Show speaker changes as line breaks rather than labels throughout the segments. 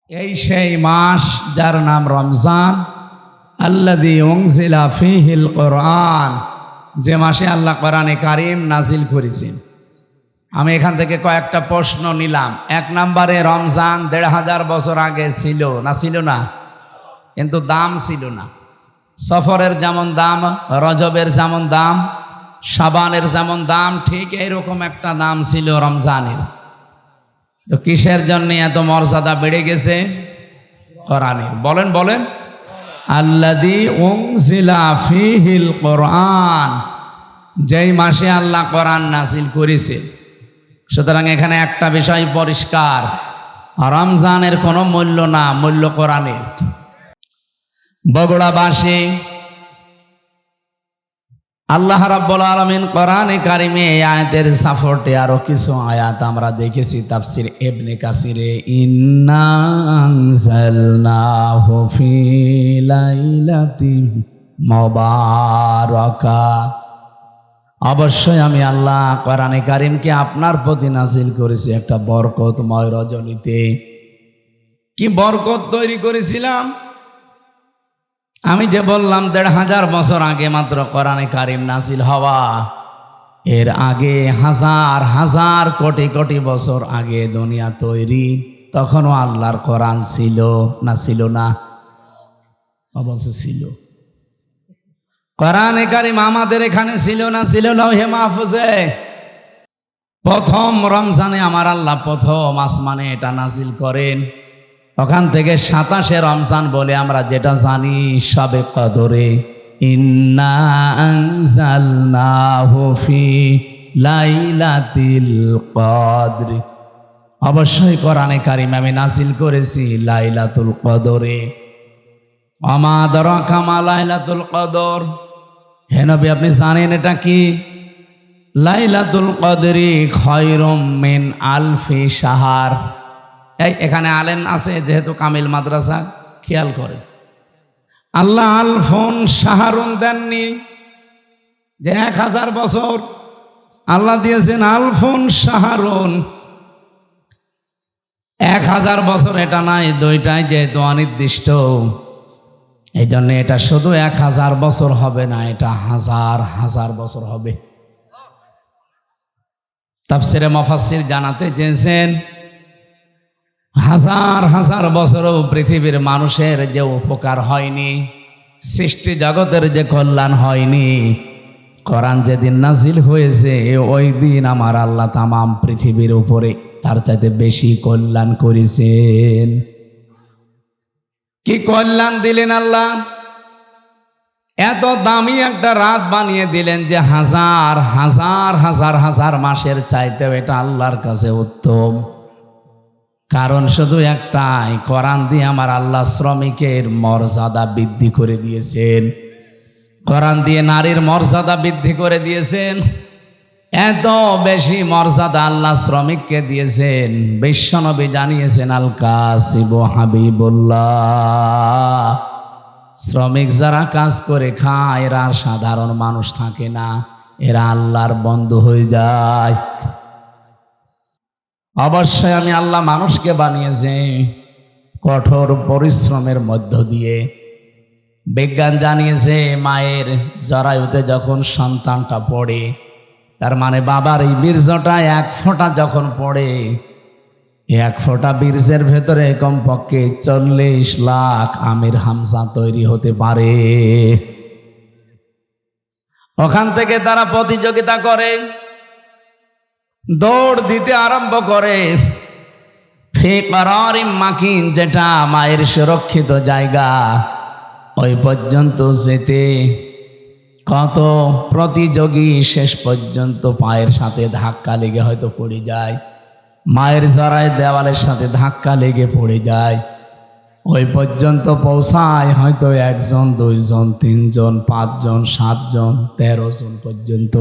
এই সেই মাস যার নাম রমজান, আল্লাযী উনজিলা ফীহিল কোরআন, যে মাসে আল্লাহ কোরআনে কারীম নাজিল করেছেন। আমি এখান থেকে কয়েকটা প্রশ্ন নিলাম। এক নম্বরে, রমজান ১৫০০ বছর আগে ছিল না? ছিল না? কিন্তু দাম ছিল না। সফরের যেমন দাম, রজবের যেমন দাম, শাবানের যেমন দাম, ঠিক এইরকম একটা দাম ছিল রমজানের। তো কিসের জন্য এত মর্যাদা বেড়ে গেছে? কোরআনের। বলেন বলেন। আল্লাযী উনজিলা ফীহিল কোরআন, যেই মাসে আল্লাহ কোরআন নাজিল করেছে। সুতরাং এখানে একটা বিষয় পরিষ্কার, রমজানের কোনো মূল্য না, মূল্য কোরআনের। বগুড়াবাসী, আল্লাহ রাব্বুল আলামিন কোরআনে কারিমে এই আয়াতের সাপোর্টে আরো কিছু আয়াত আমরা দেখেছি তাফসীর ইবনে কাসিরে, ইন্না আনজালনাহু ফি লাইলাতিন মুবারাকা। অবশ্যই আমি আল্লাহ কোরআনে কারিমকে আপনার প্রতি নাজিল করেছি একটা বরকতময় রজনীতে। কি বরকত তৈরি করেছিলাম? আমি যে বললাম ১৫০০ বছর আগে মাত্র কোরআনে কারিম নাজিল হওয়া, এর আগে হাজার হাজার কোটি কোটি বছর আগে দুনিয়া তৈরি, তখনও আল্লাহর কোরআন ছিল না? ছিল না? অবশ্যই ছিল। কোরআনে কারিম আমাদের এখানে ছিল না? ছিল লৌহে মাহফুজে। প্রথম রমজানে আমার আল্লাহ প্রথম আসমানে এটা নাজিল করেন। ওখান থেকে ২৭শে রমজান বলে আমরা যেটা জানি, শবে কদরে, ইন্না আনজালনাহু ফি লাইলাতিল কদর। অবশ্যই কোরআনে কারিম আমি নাজিল করেছি লাইলাতুল কদরে। ওমা আদরাকা মা লাইলাতুল কদর। হে নবী, আপনি জানেন এটা কি? লাইলাতুল কদরি খায়রুম মিন আলফি শাহর। এখানে আলেম আছে যেহেতু কামিল মাদ্রাসা, খেয়াল করে, আল্লাহ আলফুন শাহরুন দেননি যে ১০০০ বছর, আল্লাহ দিয়েছেন আলফুন শাহরুন। ১০০০ বছর এটা নাই, দুইটাই যেহেতু অনির্দিষ্ট, এই জন্য এটা শুধু ১০০০ বছর হবে না, এটা হাজার হাজার বছর হবে। তাফসিরে মুফাসসির জানাতে চেয়েছেন, হাজার হাজার বছরও পৃথিবীর মানুষের যে উপকার হয়নি, সৃষ্টি জগতের যে কল্যাণ হয়নি, কোরআন যেদিন নাজিল হয়েছে ওই দিন আমার আল্লাহ তামাম পৃথিবীর উপরে তার চাইতে বেশি কল্যাণ করেছেন। কি কল্যাণ দিলেন আল্লাহ? এত দামি একটা রাত বানিয়ে দিলেন যে হাজার হাজার হাজার হাজার মাসের চাইতেও এটা আল্লাহর কাছে উত্তম। কারণ শুধু একটাই, কোরআন দিয়ে আমার আল্লাহ শ্রমিকের মর্যাদা বৃদ্ধি করে দিয়েছেন। কোরআন দিয়ে নারীর মর্যাদা বৃদ্ধি করে দিয়েছেন। এত বেশি মর্যাদা আল্লাহ শ্রমিককে দিয়েছেন, বিশ্বনবী জানিয়েছেন, আল কাসিবু হাবিবুল্লাহ। শ্রমিক যারা কাজ করে খায় এরা সাধারণ মানুষ থাকে না, এরা আল্লাহর বন্ধু হয়ে যায়। অবশ্যই আমি আল্লাহ মানুষকে বানিয়েছি কঠোর পরিশ্রমের মধ্য দিয়ে। বিজ্ঞান জানিয়েছে মায়ের জরায়ুতে যখন সন্তানটা পড়ে, তার মানে বাবার এই বীর্যটা ১ ফোঁটা যখন পড়ে, ১ ফোঁটা বীর্যের ভেতরে কমপক্ষে ৪০ লাখ আমির হামজা তৈরি হতে পারে। ওখান থেকে তারা প্রতিযোগিতা করে, দৌড় দিতে আরম্ভ করে। ফি করারিম মাকিন, যেটা মায়ের সুরক্ষিত জায়গা, ওই পর্যন্ত যেতে কত প্রতিযোগী শেষ পর্যন্ত পায়ের সাথে ধাক্কা লেগে হয়তো পড়ে যায়, মায়ের জরায় দেওয়ালের সাথে ধাক্কা লেগে পড়ে যায়। ওই পর্যন্ত পৌঁছায় হয়তো ১ জন, ২ জন, ৩ জন, ৫ জন, ৭ জন, ১৩ জন পর্যন্ত।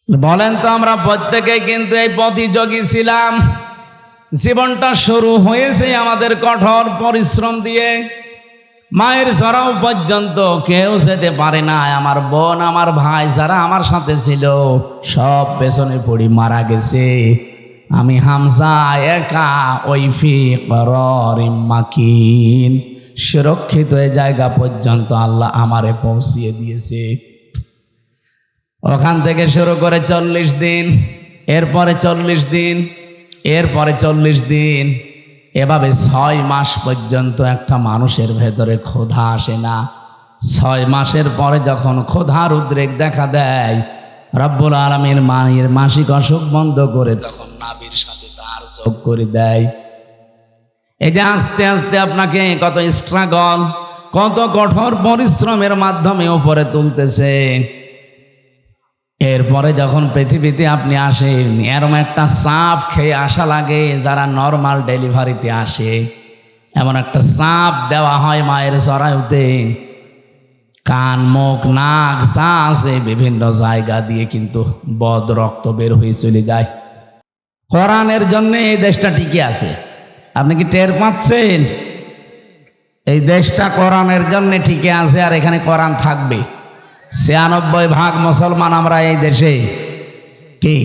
বলেন তো, আমরা প্রত্যেকেই কিন্তু এই প্রতিযোগী ছিলাম। জীবনটা শুরু হয়েছে আমাদের কঠোর পরিশ্রম দিয়ে। মায়ের জরাও পর্যন্ত কেউ যেতে পারে না। আমার বোন, আমার ভাই যারা আমার সাথে ছিল সব পেছনে পড়ি মারা গেছে। আমি হামজা একা ওই ফি করারিম মাকিন, সুরক্ষিত এই জায়গা পর্যন্ত আল্লাহ আমারে পৌঁছিয়ে দিয়েছে। ওখান থেকে শুরু করে 40 দিন, এরপরে 40 দিন, এরপরে 40 দিন, এভাবে 6 মাস পর্যন্ত একটা মানুষের ভেতরে ক্ষুধা আসে না। 6 মাসের পরে যখন ক্ষুধার উদ্রেক দেখা দেয়, রব্বুল আলামিন মায়ের মাসিক অসুখ বন্ধ করে তখন নাভির সাথে তার যোগ করে দেয়। এই যে আস্তে আস্তে আপনাকে কত স্ট্রাগল, কত কঠোর পরিশ্রমের মাধ্যমে উপরে তুলতেছে। এরপরে যখন পৃথিবীতে আপনি আসেন, এরম একটা চাপ খেয়ে আসা লাগে। যারা নর্মাল ডেলিভারিতে আসে, এমন একটা চাপ দেওয়া হয় মায়ের জরায়ুতে, কান, মুখ, নাক যা আছে বিভিন্ন জায়গা দিয়ে কিন্তু বদ রক্ত বের হয়ে চলে যায়। কোরআনের জন্য এই দেশটা টিকে আছে। আপনি কি টের পাচ্ছেন? এই দেশটা কোরআনের জন্য টিকে আছে, আর এখানে কোরআন থাকবে। 96% মুসলমান আমরা এই দেশে। কি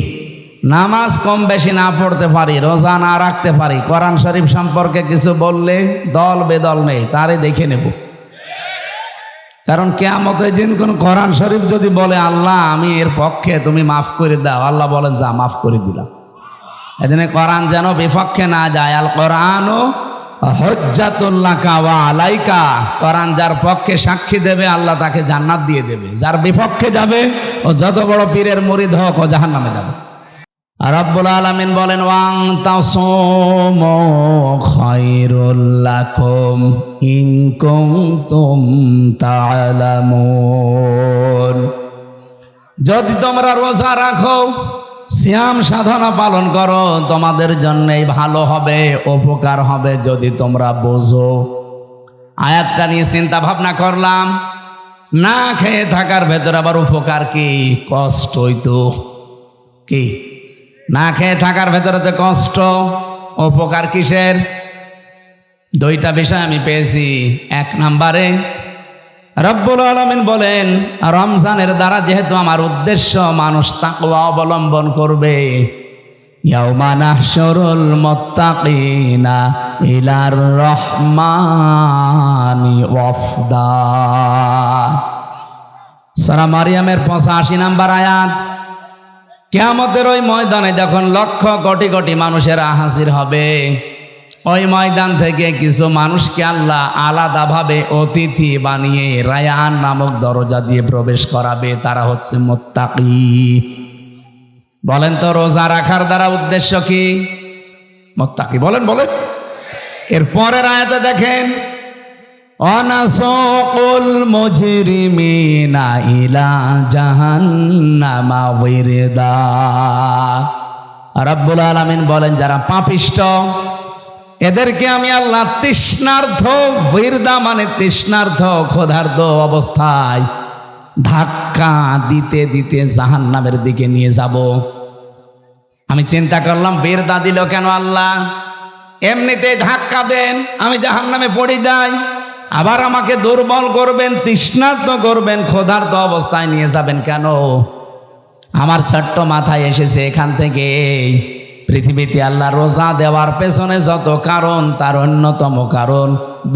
নামাজ কম বেশি না পড়তে পারি, রোজা না রাখতে পারি, কোরআন শরীফ সম্পর্কে কিছু বললে দল বেদল নেই, তারে দেখে নেব। কারণ কিয়ামতের দিন কোন কোরআন শরীফ যদি বলে আল্লাহ আমি এর পক্ষে, তুমি মাফ করে দাও, আল্লাহ বলেন যা মাফ করে দিলাম। এদিনে কোরআন যেন বিপক্ষে না যায়। আল কোরআনও হুজ্জাতুল লাকা ওয়া আলাইকা, কোরআন যার পক্ষে সাক্ষী দেবে আল্লাহ তাকে জান্নাত দিয়ে দেবে, যার বিপক্ষে যাবে ও যত বড় পীরের মুরিদ হোক ও জাহান্নামে যাবে। আর রব্বুল আলামিন বলেন ওয়াং তাসুমু খায়রুল লাকুম ইন কুনতুম তা'লামুন, যদি তোমরা রোজা রাখো, সিয়াম সাধনা পালন করো, তোমাদের জন্যই ভালো হবে, উপকার হবে যদি তোমরা বোঝো। আয়াতটা নিয়ে চিন্তা ভাবনা করলাম, না খেয়ে থাকার ভেতরে আবার উপকার কি? কষ্টই তো। কি না খেয়ে থাকার ভেতরে তো কষ্ট, উপকার কিসের? 2টা বিষয় আমি পেয়েছি। 1 নম্বরে রব্বুল আলামিন বলেন রমজানের দ্বারা যেহেতু আমার উদ্দেশ্য মানুষ তাকওয়া অবলম্বন করবে, ইয়াউমা নাহশুরুল মুত্তাকিনা ইলার রহমানি ওয়াফদা, সূরা মারইয়ামের 85 নম্বর আয়াত। কিয়ামতের ওই ময়দানে যখন লক্ষ কোটি কোটি মানুষেরা হাজির হবে, ওই ময়দান থেকে কিছু মানুষকে আল্লাহ আলাদাভাবে অতিথি বানিয়ে রায়ান নামক দরজা দিয়ে প্রবেশ করাবে। তারা হচ্ছে মুত্তাকি। বলেন তো রোজা রাখার দ্বারা উদ্দেশ্য কি? মুত্তাকি। বলেন বলেন। এর পরের আয়াতে দেখেন অনাসুকুল মুজরিমিনা ইলা জাহান্নামা ওয়িরদা, রব্বুল আলামিন বলেন যারা পাপিষ্ঠ এদেরকে আমি আল্লাহ তৃষ্ণার্থ, ওয়িরদা মানে তৃষ্ণার্থ, ক্ষুধার্ত অবস্থায় ধাক্কা দিতে দিতে জাহান্নামের দিকে নিয়ে যাব। আমি চিন্তা করলাম ওয়িরদা দিল কেন আল্লাহ? এমনিতে ধাক্কা দেন, আমি জাহান্নামে পড়ে যাই, আবার আমাকে দুর্বল করবেন, তৃষ্ণার্ত করবেন, ক্ষুধার্ত অবস্থায় নিয়ে যাবেন কেন? আমার ছোট্ট মাথায় এসেছে এখান থেকে পৃথিবীতে আল্লাহ রোজা দেওয়ার পেছনে যত কারণ, তার অন্যতম কারণ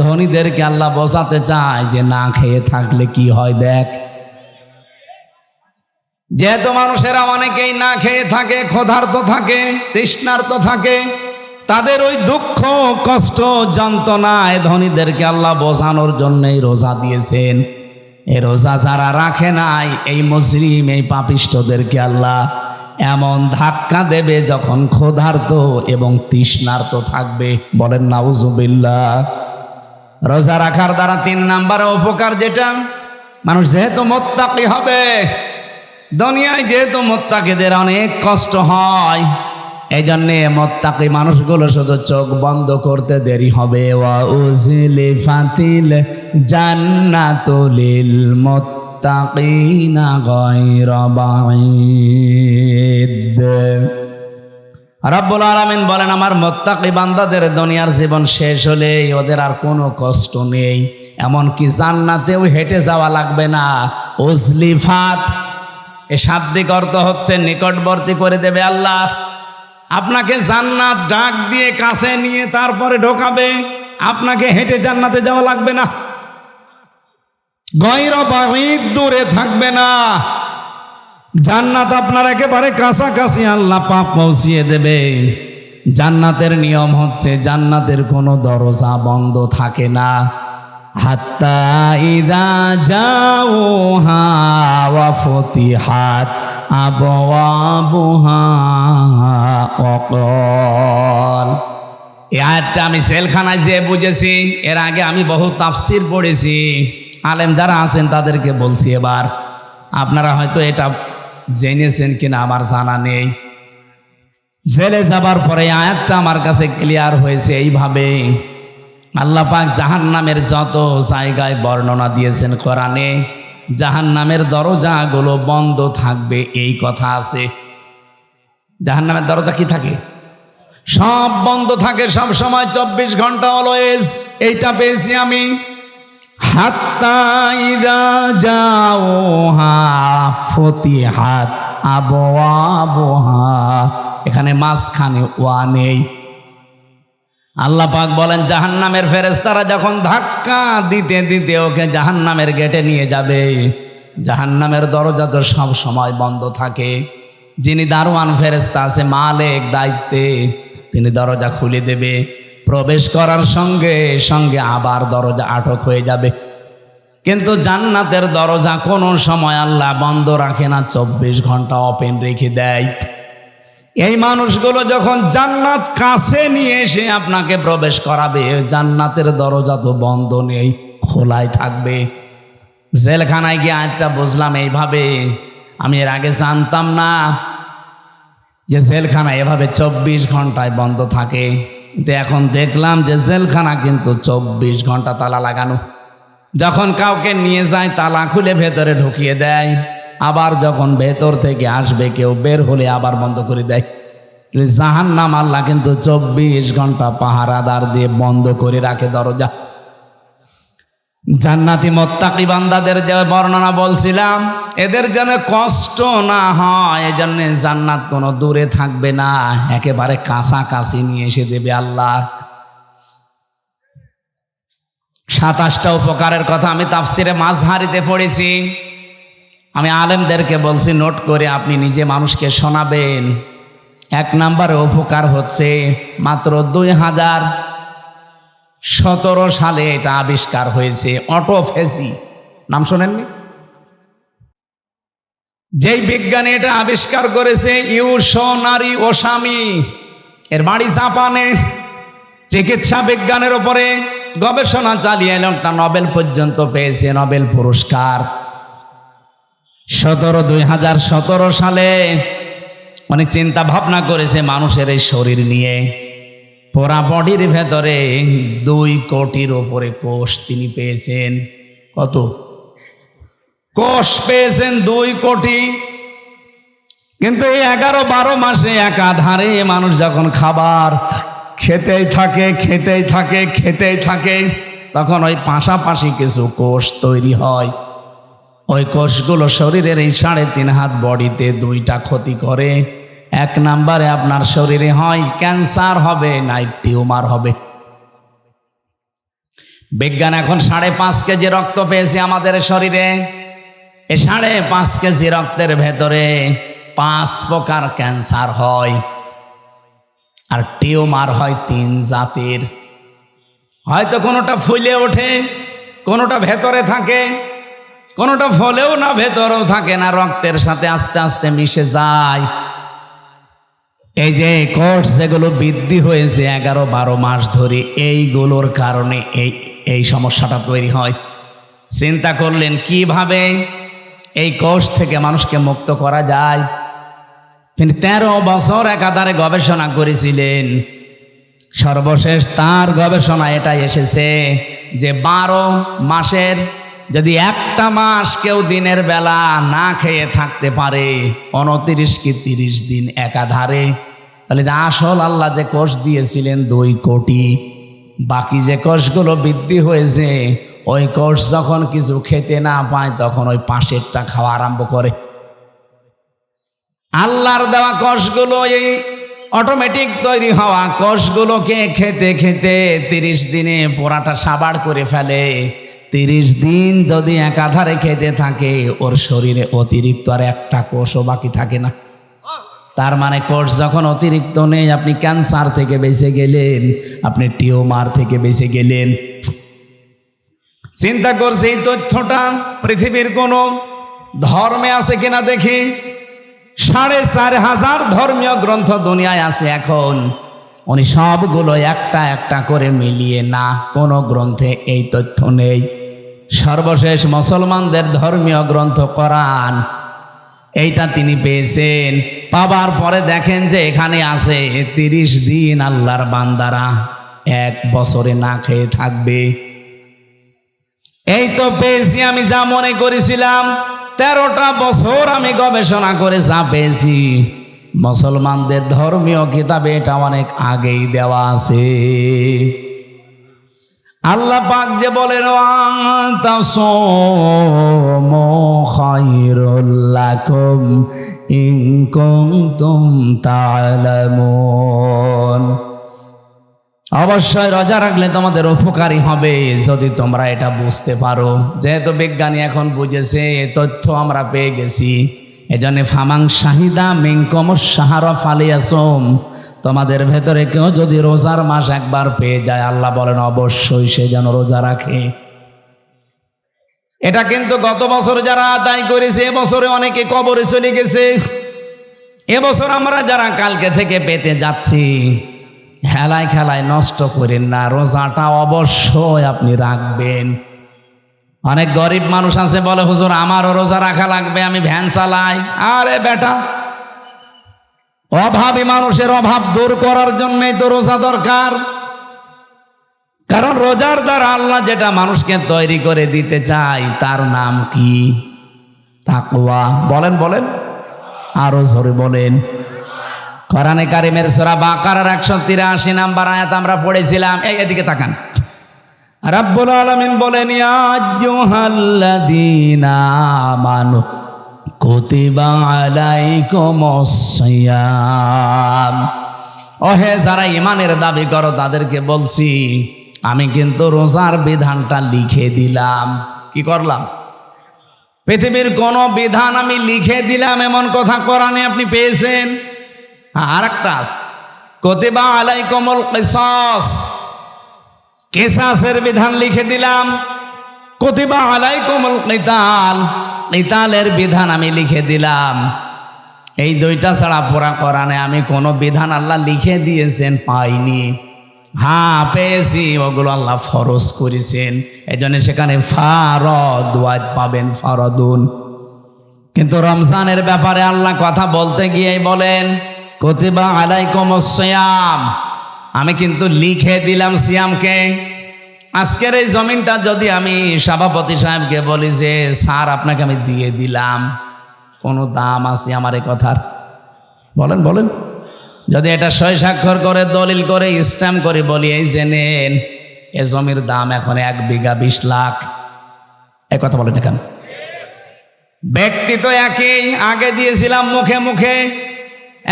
ধনীদেরকে আল্লাহ বোঝাতে চায় যে না খেয়ে থাকলে কি হয় দেখ। যেহেতু মানুষেরা অনেকেই না খেয়ে থাকে, ক্ষুধার্ত থাকে, তৃষ্ণার্ত থাকে, তাদের ওই দুঃখ, কষ্ট, যন্ত্রণায় ধনীদেরকে আল্লাহ বোঝানোর জন্যই রোজা দিয়েছেন। এই রোজা যারা রাখে নাই, এই মুজরিম, এই পাপিষ্ঠদেরকে আল্লাহ এমন ধাক্কা দেবে যখন ক্ষুধার্ত এবং তৃষ্ণার্ত থাকবে। বলেন নাউজুবিল্লাহ। রোজা রাখার দ্বারা 3 নম্বরে উপকার যেটা, মানুষ যেহেতু মুত্তাকি হবে, দুনিয়ায় যেহেতু মুত্তাকিদের অনেক কষ্ট হয়, এই জন্যে মুত্তাকি মানুষগুলো শুধু চোখ বন্ধ করতে দেরি হবে। ওয়া উজলিফাতিল জান্নাতু লিল মুত্তাকিনা গায়রা বাঈদ। রব্বুল আলামিন বলেন আমার মুত্তাকি বান্দাদের দুনিয়ার জীবন শেষ হলে ওদের আর কোনো কষ্ট নেই, এমনকি জান্নাতেও হেঁটে যাওয়া লাগবে না। উজলিফাত এ শাব্দিক অর্থ হচ্ছে নিকটবর্তী করে দেবে আল্লাহ। আপনাকে জান্নাত ডাক দিয়ে কাছে নিয়ে তারপরে ঢোকাবে। আপনাকে হেঁটে জান্নাতে যাওয়া লাগবে না, গয়র বাঈদ দূরে থাকবে না, জান্নাত আপনার একেবারে কাছাকাছি আল্লাহ পাক পৌঁছিয়ে দেবে। জান্নাতের নিয়ম হচ্ছে জান্নাতের কোনো দরজা বন্ধ থাকে না। হাত্তা ইযা জাউহা ওয়া ফুতিহাত আবওয়াবুহা ওয়া ক্বাল। এই আয়াতটা আমি জেলখানায় যেয়ে বুঝেছি। এর আগে আমি বহু তাফসির পড়েছি, আলেম যারা আছেন তাদেরকে বলছি। এবার আপনারা হয়তো এটা জেনেছেন কিনা আমার জানা নেই। জেলে যাবার পরে আয়াতটা আমার কাছে ক্লিয়ার হয়েছে এইভাবে। আল্লাহ পাক জাহান্নামের যত জায়গায় বর্ণনা দিয়েছেন কোরআনে, জাহান্নামের দরজাগুলো বন্ধ থাকবে এই কথা আছে। জাহান্নামের দরজা কি থাকে? সব বন্ধ থাকে সব সময়, 24 ঘন্টা অলওয়েজ। এইটা পেয়েছি আমি। হাত্তা ইযা জাউহা ফুতিহাত আবওয়াবুহা, এখানে মাঝখানে ওয়া নেই। আল্লাহ পাক বলেন জাহান্নামের ফেরেশতারা যখন ধাক্কা দিতে দিতে ওকে জাহান্নামের গেটে নিয়ে যাবে, জাহান্নামের দরজা তো সব সময় বন্ধ থাকে। যিনি দারোয়ান ফেরেশতা আছে মালিক দায়িত্বে, তিনি দরজা খুলে দেবে। প্রবেশ করার সঙ্গে সঙ্গে আবার দরজা আটক হয়ে যাবে। কিন্তু জান্নাতের দরজা কোনো সময় আল্লাহ বন্ধ রাখে না, 24 ঘন্টা ওপেন রেখে দেয়। এই মানুষগুলো যখন জান্নাত কাছে নিয়ে এসে আপনাকে প্রবেশ করাবে, জান্নাতের দরজা তো বন্ধ নেই, খোলাই থাকবে। জেলখানায় গিয়ে আজটা বুঝলাম এইভাবে। আমি এর আগে জানতাম না যে জেলখানা এভাবে 24 ঘন্টায় বন্ধ থাকে। কিন্তু এখন দেখলাম যে জেলখানা কিন্তু 24 ঘন্টা তালা লাগানো। যখন কাউকে নিয়ে যায় তালা খুলে ভেতরে ঢুকিয়ে দেয়, আবার যখন ভেতর থেকে আসবে কেউ বের হলে আবার বন্ধ করে দেয়। জাহান্নাম আল্লাহ কিন্তু 24 ঘন্টা পাহারাদার দিয়ে বন্ধ করে রাখে দরজা। জান্নাতি মুত্তাকি বান্দাদের যে বর্ণনা বলছিলাম, এদের যেন কষ্ট না হয় এজন্য জান্নাত কোনো দূরে থাকবে না, একেবারে কাছাকাছি নিয়ে এসে দেবে আল্লাহ। 27টা উপকারের কথা আমি তাফসিরে মাযহারিতে পড়েছি। আমি আলেমদেরকে বলছি নোট করে আপনি নিজে মানুষকে শোনাবেন। 1 নম্বরে উপকার হচ্ছে মাত্র 2017 সালে এটা আবিষ্কার হয়েছে, অটোফেজি। নাম শোনেননি? যেই বিজ্ঞানী এটা আবিষ্কার করেছে ইউশোনারি ওসামি, এর বাড়ি জাপানে। চিকিৎসা বিজ্ঞানের উপরে গবেষণা চালিয়ে একটা নোবেল পর্যন্ত পেয়েছে, নোবেল পুরস্কার। 2017 সালে অনেক চিন্তা ভাবনা করেছে মানুষের এই শরীর নিয়ে। পুরা বডির ভেতরে 2 কোটির উপরে কোষ তিনি পেয়েছেন। কত কোষ পেয়েছেন? 2 কোটি। কিন্তু এই 11-12 মাসে একাধারে মানুষ যখন খাবার খেতেই থাকে, তখন ওই পাশাপাশি কিছু কোষ তৈরি হয়। ওই কোষগুলো শরীরের এই 3.5 হাত বডিতে 2টা ক্ষতি করে। 1 নম্বরে আপনার শরীরে হয় ক্যান্সার হবে, নাইট টিউমার হবে। বিজ্ঞান এখন 5.5 কেজি রক্ত পেয়েছে আমাদের শরীরে। এই 5.5 কেজি রক্তের ভেতরে 5 প্রকার ক্যান্সার হয়, আর টিউমার হয় 3 জাতের। হয়তো কোনোটা ফুলে ওঠে, কোনোটা ভেতরে থাকে, কোনোটা ফলেও না ভেতরেও থাকে না, রক্তের সাথে আস্তে আস্তে মিশে যায়। এই যে কোষ যেগুলো বৃদ্ধি হয়েছে 11-12 মাস ধরে, এইগুলোর কারণে এই সমস্যাটা তৈরি হয়। চিন্তা করলেন কিভাবে এই কোষ থেকে মানুষকে মুক্ত করা যায়। তিনি 13 বছর একাধারে গবেষণা করেছিলেন। সর্বশেষ তার গবেষণা এটা এসেছে যে 12 মাসের যদি একটা মাস কেউ দিনের বেলা না খেয়ে থাকতে পারে 29 কি 30 দিন একাধারে, তাহলে আসল আল্লাহ যে কোষ দিয়েছিলেন 2 কোটি, বাকি যে কোষগুলো বৃদ্ধি হয়েছে ওই কোষ যখন কিছু খেতে না পায় তখন ওই পাশেরটা খাওয়া আরম্ভ করে। আল্লাহর দেওয়া কোষগুলো এই অটোমেটিক তৈরি হওয়া কোষগুলোকে খেতে খেতে 30 দিনে পোড়াটা সাবাড় করে ফেলে। 30 দিন যদি একাধারে খেতে থাকে ওর শরীরে অতিরিক্ত আর একটা কোষও বাকি থাকে না। তার মানে কোষ যখন অতিরিক্ত নেই, আপনি ক্যান্সার থেকে বেঁচে গেলেন, আপনি টিউমার থেকে বেঁচে গেলেন। চিন্তা করছি এই তথ্যটা পৃথিবীর কোন ধর্মে আছে কিনা দেখি। 4,500 ধর্মীয় গ্রন্থ দুনিয়ায় আছে এখন। উনি সবগুলো একটা একটা করে মিলিয়ে না, কোনো গ্রন্থে এই তথ্য নেই। সর্বশেষ মুসলমানদের ধর্মীয় গ্রন্থ কোরআন, এইটা তিনি পেয়েছেন। পাবার পরে দেখেন যে এখানে আছে 30 দিন আল্লাহর বান্দারা 1 বছরে না খেয়ে থাকবে। এই তো পেয়েছি আমি যা মনে করেছিলাম। 13টা বছর আমি গবেষণা করে যা পেয়েছি, মুসলমানদের ধর্মীয় কিতাবে এটা অনেক আগেই দেওয়া আছে। আল্লাহ পাক যে বলেন তাসামু খায়রুল লাকুম ইন কুনতুম তা'লামুন, অবশ্যই রোজা রাখলে তোমাদের উপকারী হবে যদি তোমরা এটা বুঝতে পারো। যেহেতু বিজ্ঞানী এখন বুঝেছে, তথ্য আমরা পেয়ে গেছি, এজন্য ফামাং শাহিদা মিনকুমুশ শাহরা ফালিয়াসুম, তোমাদের ভেতরে কেউ যদি রোজার মাস একবার পেয়ে যায়, আল্লাহ বলেন অবশ্যই সে যেন রোজা রাখে। এটা কিন্তু গত বছর যারা আদায় করেছে, এবছরে অনেকে কবরে চলে গেছে। এবছর আমরা যারা কালকে থেকে পেতে যাচ্ছি, হেলায় খেলায় নষ্ট করেন না, রোজাটা অবশ্যই আপনি রাখবেন। অনেক গরিব মানুষ আছে বলে হুজুর আমারও রোজা রাখা লাগবে, আমি ভ্যান চালাই। আরে বেটা, অভাবী মানুষের অভাব দূর করার জন্যই তো রোজা দরকার। কারণ রোজার দ্বারা আল্লাহ যেটা মানুষকে তৈরি করে দিতে চায় তার নাম কি? তাকওয়া। বলেন বলেন, আরো জোরে বলেন। কোরআনে কারিমের সূরা বাকারার 183 নম্বর আয়াত আমরা পড়েছিলাম। এদিকে তাকান। রাব্বুল আলামিন বলেন ইয়া আইয়ুহাল্লাযীনা আমানু কুতিবা আলাইকুমুস সিয়াম, ওহে যারা ঈমানের দাবি করো তাদেরকে বলছি আমি কিন্তু রোজার বিধানটা লিখে দিলাম। কি করলাম? পৃথিবীর কোন বিধান আমি লিখে দিলাম এমন কথা কোরআনে আপনি পেয়েছেন? আর একটা কুতিবা আলাইকুমুল কিসাস, কিসাসের বিধান লিখে দিলাম। কুতিবা আলাইকুমুল কিতাল, কিতালের বিধান আমি লিখে দিলাম। এই দুইটা ছাড়া পুরা কোরআনে আমি কোনো বিধান আল্লাহ লিখে দিয়েছেন পাইনি। হ্যাঁ পেয়েছি, ওগুলো আল্লাহ ফরজ করেছেন। এই জন্য সেখানে ফারদ ওয়াজ পাবেন, ফারদুন। কিন্তু রমজানের ব্যাপারে আল্লাহ কথা বলতে গিয়ে বলেন কুতিবা আলাইকুমুস সিয়াম, আমি কিন্তু লিখে দিলাম সিয়ামকে। আজকের এই জমিনটা যদি আমি সভাপতি সাহেবকে বলি যে স্যার আপনাকে আমি দিয়ে দিলাম, কোনো দাম আছে আমার এই কথার? বলেন বলেন। যদি এটা সই স্বাক্ষর করে দলিল করে স্ট্যাম্প করে বলি এই যে নেন, এ জমির দাম এখন 1 বিঘা 20 লাখ, এই কথা বলেন কেন? ব্যক্তি তো একই, আগে দিয়েছিলাম মুখে মুখে,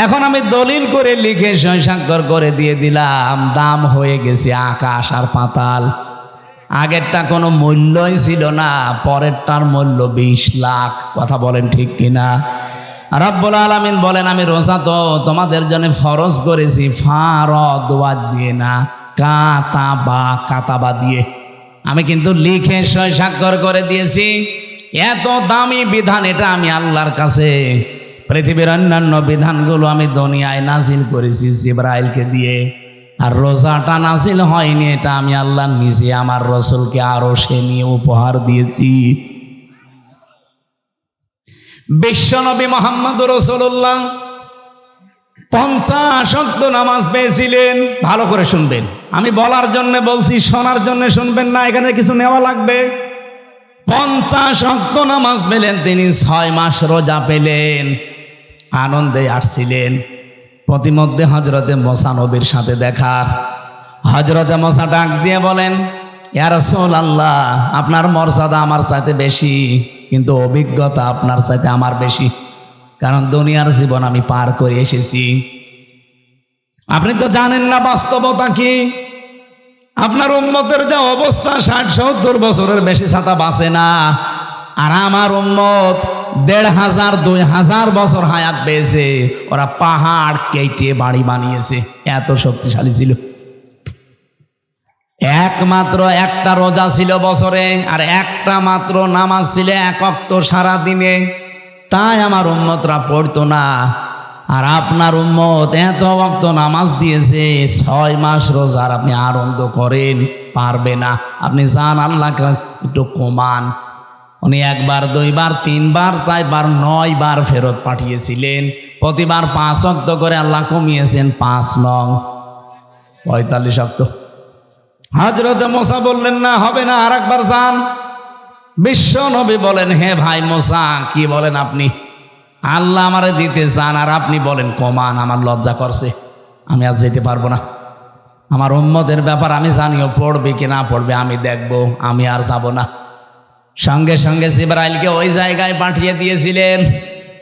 এখন আমি দলিল করে লিখে সই স্বাক্ষর করে দিয়ে দিলাম, দাম হয়ে গেছে আকাশ আর পাতাল। আগেরটা কোনো মূল্যই ছিল না, পরেরটার মূল্য 20 লাখ। কথা বলেন ঠিক কিনা? রব্বুল আলামিন বলেন আমি রোজা তো তোমাদের জন্য ফরজ করেছি ফারদ ওয়াজ দিয়ে না, কাতাবা দিয়ে। আমি কিন্তু লিখে সই স্বাক্ষর করে দিয়েছি। এত দামি বিধান এটা আমি আল্লাহর কাছে। পৃথিবীর অন্যান্য বিধানগুলো আমি দুনিয়ায় নাজিল করেছি জিবরাইলকে দিয়ে, আর রোজাটা নাজিল হয়নি, এটা আমি আল্লাহ নিজে আমার রসুলকে আরো সে নিয়ে উপহার দিয়েছি। বিশ্বনবী মুহাম্মদুর রাসূলুল্লাহ 50 ওয়াক্ত নামাজ পেয়েছিলেন। ভালো করে শুনবেন, আমি বলার জন্য বলছি, শোনার জন্য শুনবেন না, এখানে কিছু নেওয়া লাগবে। 50 ওয়াক্ত নামাজ পেলেন তিনি, 6 মাস রোজা পেলেন, আনন্দে আসছিলেন। প্রতিমধ্যে হযরতে মুসা নবীর সাথে দেখা। হযরতে মুসা ডাক দিয়ে বলেন ইয়া রাসূলুল্লাহ, আপনার মর্যাদা আমার চাইতে বেশি, কিন্তু অভিজ্ঞতা আপনার চাইতে আমার বেশি, কারণ দুনিয়ার জীবন আমি পার করে এসেছি। আপনি তো জানেন না বাস্তবতা কি। আপনার উম্মতের যে অবস্থা, 60-70 বছরের বেশি ছাতা বাঁচে না, আর আমার উম্মত 1500 2000 বছর হায়াত পেয়েছে। ওরা পাহাড় কেটে বাড়ি বানিয়েছে, এত শক্তিশালী ছিল। একমাত্র একটা রোজা ছিল বছরে, আর একটা মাত্র নামাজ ছিল 1 ওয়াক্ত সারা দিনে। তাই আমার উম্মতরা পড়তো না। আর আপনার উম্মত এত ওয়াক্ত নামাজ দিয়েছে, 6 মাস রোজার আপনি আনন্দ করেন, পারবে না। আপনি যান আল্লাহকে একটু কমান। উনি 1 বার 2 বার 3 বার 4 বার 9 বার ফেরত পাঠিয়েছিলেন। প্রতিবার 5 ওয়াক্ত করে আল্লাহ কমিয়েছেন 5 নং 45 ওয়াক্ত। হযরত মুসা বললেন না, হবে না, আর একবার যান। বিশ্ব নবী বলেন, হে ভাই মুসা, কি বলেন আপনি? আল্লাহ আমারে দিতে চান আর আপনি বলেন কমান। আমার লজ্জা করছে, আমি আজ যেতে পারবো না। আমার উম্মতের ব্যাপার আমি জানিও, পড়বে কি না পড়বে আমি দেখব, আমি আর যাব না। সঙ্গে সঙ্গে জিবরাইলকে ওই জায়গায় পাঠিয়ে দিয়েছিলেন।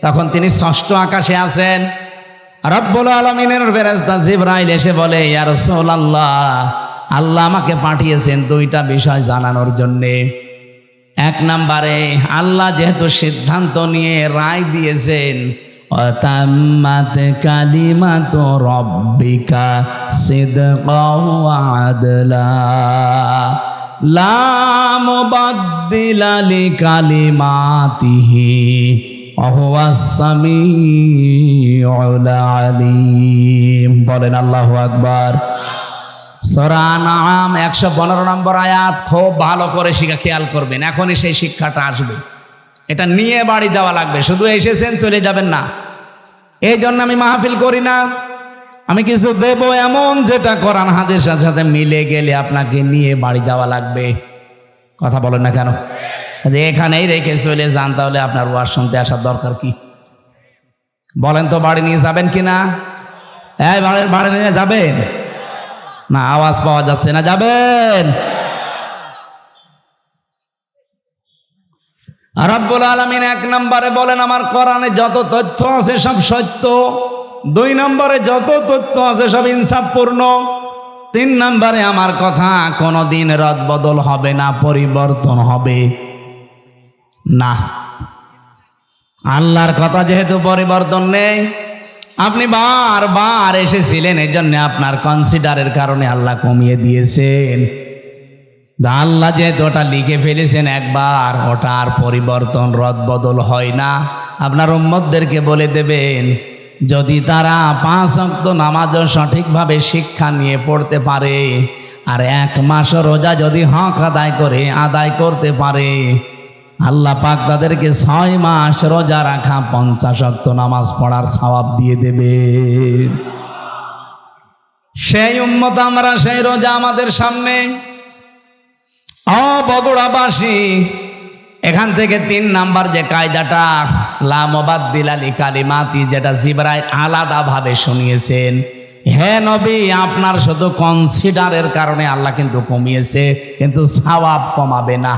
তখন তিনি 6ষ্ঠ আকাশে আছেন। রব্বুল আলামিনের ফেরেশতা জিবরাইল এসে বলে, ইয়া রাসূলুল্লাহ, আল্লাহ আমাকে পাঠিয়েছেন 2টা বিষয় জানানোর জন্যে। 1 নম্বরে, আল্লাহ যেহেতু সিদ্ধান্ত নিয়ে রায় দিয়েছেন, অতাম্মাত কালিমাতু রাব্বিকা সিদকাও ওয়া আদলা লা মুবাদদিলা লিকালিমাতিহি ওয়া হুয়াস সামিউল আলিম। বলেন আল্লাহু আকবার। সূরা আনআম 115 নম্বর আয়াত। খুব ভালো করে শিখা খেয়াল করবেন, এখনই সেই শিক্ষাটা আসবে। এটা নিয়ে বাড়ি যাওয়া লাগবে, শুধু এসেছেন চলে যাবেন না। এই জন্য আমি মাহফিল করি না, আমি কিছু দেব এমন যেটা কোরআন হাদিসের সাথে মিলে গেলে আপনাকে নিয়ে বাড়ি যাওয়া লাগবে। কথা বলেন না কেন? এখানেই রেখে চলে যান, তাহলে আপনার ওয়াজ শুনতে আসার দরকার কি? বলেন তো, বাড়ি নিয়ে যাবেন কিনা? এই বাড়ি নিয়ে যাবেন না? আওয়াজ পাওয়া যাচ্ছে না, যাবেন? রব্বুল আলামিন 1 নম্বরে বলেন, আমার কোরআনে যত তথ্য আছে সব সত্য। 2 নম্বরে, যত তথ্য আছে সব ইনসাফপূর্ণ। 3 নম্বরে, আমার কথা কোনোদিন রদবদল হবে না, পরিবর্তন হবে না। আল্লাহর কথা যেহেতু পরিবর্তন নেই, আপনি বারবার এসেছিলেন, এই জন্য আপনার কনসিডারের কারণে আল্লাহ কমিয়ে দিয়েছেন। আল্লাহ যেহেতু ওটা লিখে ফেলেছেন একবার, ওটা আর পরিবর্তন রদবদল হয় না। আপনার উম্মতদেরকে বলে দেবেন, যদি তারা 5 ওয়াক্ত নামাজও সঠিকভাবে শিক্ষা নিয়ে পড়তে পারে, আর 1 মাস রোজা যদি হক আদায় করতে পারে, আল্লাহ পাক তাদেরকে 6 মাস রোজা রাখা 50 ওয়াক্ত নামাজ পড়ার সওয়াব দিয়ে দেবে। সেই উম্মত আমরা, সেই রোজা আমাদের সামনে। বগুড়াবাসী, এখান থেকে 3 নাম্বার যে কায়দাটা, লা মুবাদদিলা লিকালিমাতি, যেটা জিবরাইল আলাদাভাবে শুনিয়েছেন, হে নবী, আপনার শুধু কনসিডারের কারণে আল্লাহ কিন্তু কমিয়েছে, কিন্তু সওয়াব কমাবে না।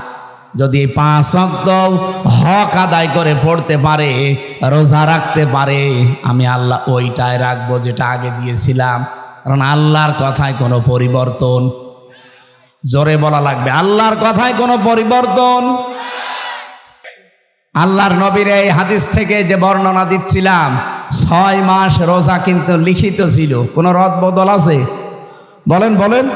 যদি 5 ওয়াক্ত হক আদায় করে পড়তে পারে, রোজা রাখতে পারে, আমি আল্লাহ ওইটাই রাখবো যেটা আগে দিয়েছিলাম। কারণ আল্লাহর কথায় কোনো পরিবর্তন, জোরে বলা লাগবে, আল্লাহর কথায় কোনো পরিবর্তন। আল্লাহর নবীর এই হাদিস থেকে যে বর্ণনা দিচ্ছিলাম, 6 মাস রোজা কিন্তু লিখিত ছিল, কোনো রদবদল আছে? বলেন বলেন।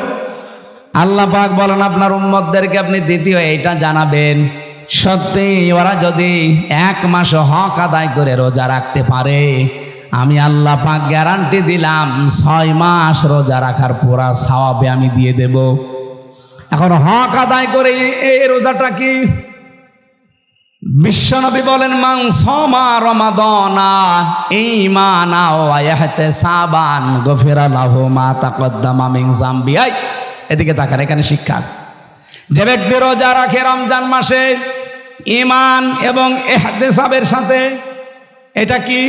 আল্লাহ পাক বলেন, আপনার উম্মতদেরকে আপনি দ্বিতীয় এইটা জানাবেন, সত্যি ওরা যদি 1 মাস হক আদায় করে রোজা রাখতে পারে, আমি আল্লাহ পাক গ্যারান্টি দিলাম 6 মাস রোজা রাখার পুরা সওয়াবে আমি দিয়ে দেব। এখন হক আদায় করে এই রোজাটা কি? বিশ্বনবী বলেন, মান সামা রমাদানা ঈমানা ওয়া ইহতিসাবান গফিরা লাহু মা তাকদ্দামা মিন যামবি। এদিকে তাকান, এখানে শিক্ষা আছে। যে ব্যক্তি রোজা রাখে রমজান মাসে ঈমান এবং ইহতিসাবের সাথে, এটা কি?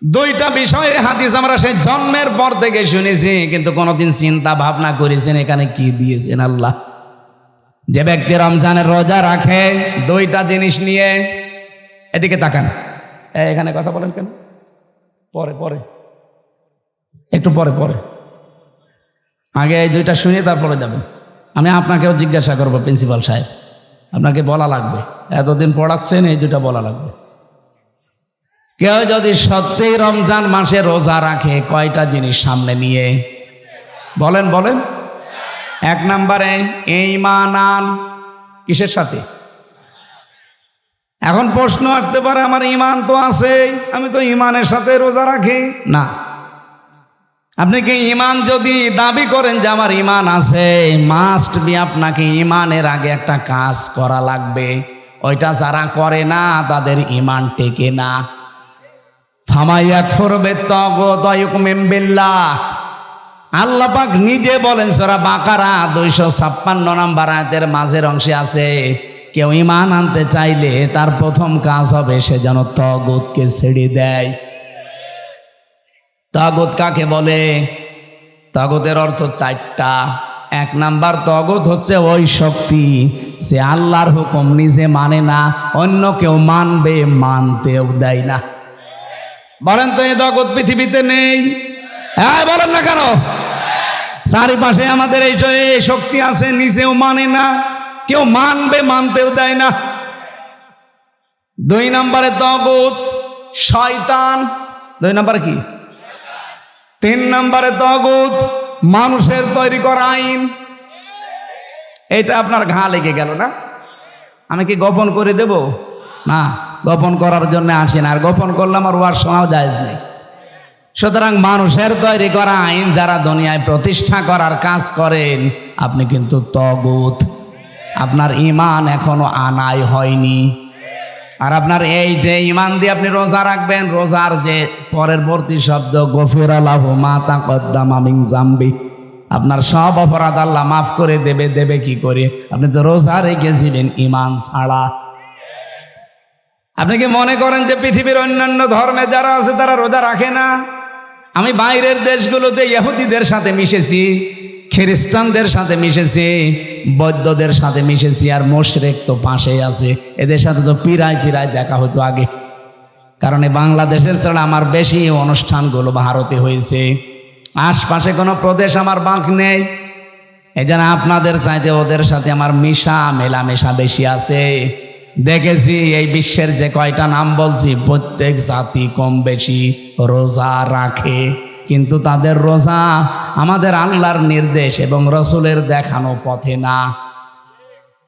2টা বিষয়ে হাদিস আমরা সেই জন্মের পর থেকে শুনেছি, কিন্তু কোনোদিন চিন্তা ভাবনা করেছেন এখানে কি দিয়েছেন আল্লাহ। যে ব্যক্তি রমজানের রোজা রাখে 2টা জিনিস নিয়ে, এদিকে তাকান। এখানে কথা বলেন কেন? পরে একটু পরে পরে, আগে এই দুইটা শুনে তারপরে যাবেন। আমি আপনাকেও জিজ্ঞাসা করব, প্রিন্সিপাল সাহেব আপনাকে বলা লাগবে, এতদিন পড়াচ্ছেন, এই দুটা বলা লাগবে। কেউ যদি সত্যিই রমজান মাসে রোজা রাখে কয়টা জিনিস সামনে নিয়ে? বলেন বলেন। 1 নম্বরে ঈমান আন, কিসের সাথে? এখন প্রশ্ন আসতে পারে, আমার ঈমান তো আছে, আমি তো ঈমানের সাথে রোজা রাখি না। আপনি কি ঈমান যদি দাবি করেন যে আমার ঈমান আছে, মাস্ট বি আপনাকে ঈমানের আগে একটা কাজ করা লাগবে। ওইটা যারা করে না তাদের ঈমান টেকে না। ফামাইয়াকফুর বিত্তাগুত ওয়া ইউমিন বিল্লাহ, আল্লাহ পাক নিজে বলেন সূরা বাকারা 256 নম্বর আয়াতের মাঝের অংশে আছে, কেউ ঈমান আনতে চাইলে তার প্রথম কাজ হবে সে যেন তাগুতকে ছেড়ে দেয়। তাগুত কাকে বলে? তাগুতের অর্থ 4টা। 1 নাম্বার তাগুত হচ্ছে ওই শক্তি যে আল্লাহর হুকুম নিজে মানে না, অন্য কেউ মানবে মানতেও দেয় না। বলেন তো এই তাগুত পৃথিবীতে নেই? হ্যাঁ বলেন না কেন? চারিপাশে আমাদের এই শক্তি আছে, নিজেও মানে না, কেউ মানবে মানতেও দেয় না। 2 নম্বরে তাগুত শয়তান। 2 নম্বরে কি? 3 নম্বরে তাগুত মানুষের তৈরি করা আইন। এটা আপনার ঘা লেগে গেল না? আমি কি গোপন করে দেব? না, গোপন করার জন্য আসি না, আর গোপন করলে আমার ওয়াজ শোনাও জায়েজ নেই। সুতরাং মানুষের তৈরি করা আইন যারা দুনিয়ায় প্রতিষ্ঠা করার কাজ করেন, আপনি কিন্তু তাগুত। আপনার ঈমান এখনো আনাই হয়নি। আর আপনার এই যে ঈমান দিয়ে আপনি রোজা রাখবেন, রোজার যে পরবর্তী শব্দ গফিরা লাহু মা তাকদ্দামা মিন যামবি, আপনার সব অপরাধ আল্লাহ মাফ করে দেবে। দেবে কি করে? আপনি তো রোজা রেখেছিলেন ঈমান ছাড়া। আপনি কি মনে করেন যে পৃথিবীর অন্যান্য ধর্মে যারা আছে তারা রোজা রাখে না? আমি বাইরের দেশগুলোতে ইহুদিদের সাথে মিশেছি, খ্রিস্টানদের সাথে মিশেছি, বৌদ্ধদের সাথে মিশেছি, আর মুশরিক তো পাশেই আছে। এদের সাথে তো পিরায় দেখা হতো আগে, কারণ এই বাংলাদেশের ছাড়া আমার বেশি অনুষ্ঠানগুলো ভারতে হয়েছে। আশপাশে কোনো প্রদেশ আমার বাঁক নেই। এই জন্য আপনাদের চাইতে ওদের সাথে আমার মেলামেশা বেশি আছে। দেখেছি এই বিশ্বের যে কয়টা নাম বলছি, প্রত্যেক জাতি কম বেশি রোজা রাখে, কিন্তু তাদের রোজা আমাদের আল্লাহর নির্দেশ এবং রসুলের দেখানো পথে না।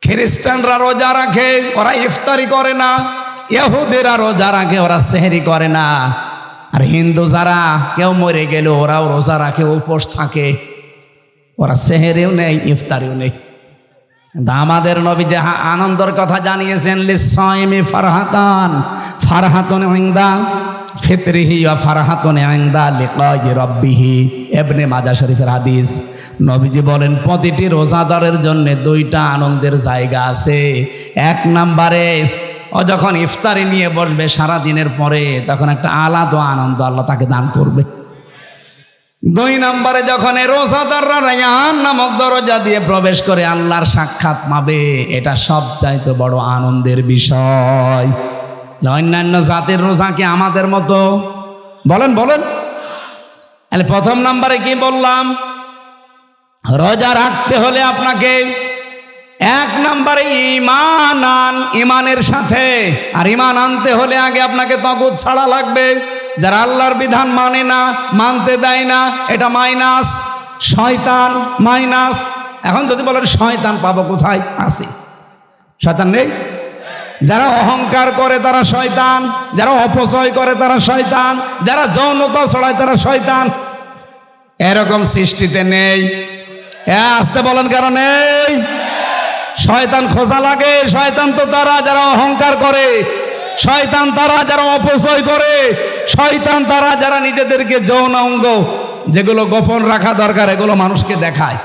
খ্রিস্টানরা রোজা রাখে, ওরা ইফতারি করে না। ইহুদিরা রোজা রাখে, ওরা সেহরি করে না। আর হিন্দু যারা কেউ মরে গেল ওরাও রোজা রাখে, উপোস থাকে, ওরা সেহরিও নেই ইফতারিও নেই। আমাদের নবী যে আনন্দের কথা জানিয়েছেন, লিসাইমি ফারহাতান, ফারহাতুন ইনদা ফিতরিহি ওয়া ফারহাতুন ইনদা লিকাই রাব্বিহি, ইবনে মাজাহ শরীফের হাদিস। নবীজি বলেন প্রতিটি রোজাদারের জন্য 2টা আনন্দের জায়গা আছে। 1 নম্বরে ও যখন ইফতারি নিয়ে বসবে সারা দিনের পরে, তখন একটা আলাদা আনন্দ আল্লাহ তাকে দান করবে। 2 নম্বরে যখন এই রোজাদাররা রায়্যান নামক দরজা দিয়ে প্রবেশ করে আল্লাহর সাক্ষাৎ পাবে, এটা সবচাইতে বড় আনন্দের বিষয়। অন্যান্য জাতির রোজা কি আমাদের মতো? বলেন বলেন। তাহলে 1 নম্বরে কি বললাম? রোজা রাখতে হলে আপনাকে 1 নম্বরে ঈমান আন, ঈমানের সাথে। আর ঈমান আনতে হলে আগে আপনাকে তাগুত ছাড়া লাগবে। যারা আল্লাহর বিধান মানে না, মানতে দেয় না, এটা মাইনাস, শয়তান মাইনাস। এখন যদি বলেন শয়তান পাবো কোথায়? আছে, শয়তান নেই? যারা অহংকার করে তারা শয়তান, যারা অপচয় করে তারা শয়তান, যারা যৌনতা ছড়ায় তারা শয়তান। এরকম সৃষ্টিতে নেই। আসতে বলেন কেন নেই? শয়তান খোঁজা লাগে। শয়তান তো তারা যারা অহংকার করে, শয়তান তারা যারা অপচয় করে, শয়তান তারা যারা নিজেদেরকে যৌন অঙ্গ যেগুলো গোপন রাখা দরকার এগুলো মানুষকে দেখায়।